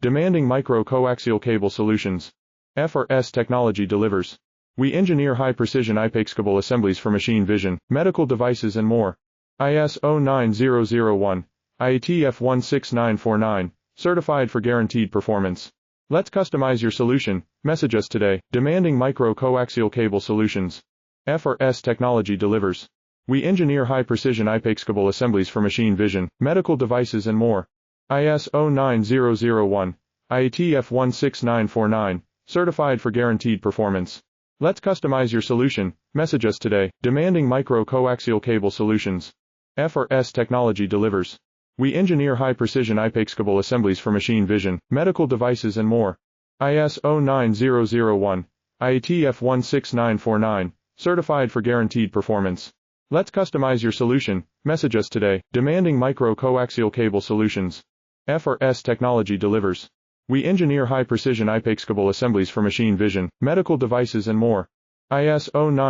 demanding micro-coaxial cable solutions. FRS technology delivers. We engineer high-precision IPACable assemblies for machine vision, medical devices and more. ISO 9001, IATF 16949, certified for guaranteed performance. Let's customize your solution. Message us today, demanding micro-coaxial cable solutions. FRS technology delivers. We engineer high-precision IPACable assemblies for machine vision, medical devices and more. ISO 9001, IATF 16949, certified for guaranteed performance. Let's customize your solution. Message us today, demanding micro-coaxial cable solutions. FRS technology delivers. We engineer high-precision IPACable assemblies for machine vision, medical devices and more. ISO 9001, IATF 16949, certified for guaranteed performance. Let's customize your solution. Message us today, demanding micro-coaxial cable solutions. FRS technology delivers. We engineer high-precision IPACable assemblies for machine vision, medical devices and more. ISO 9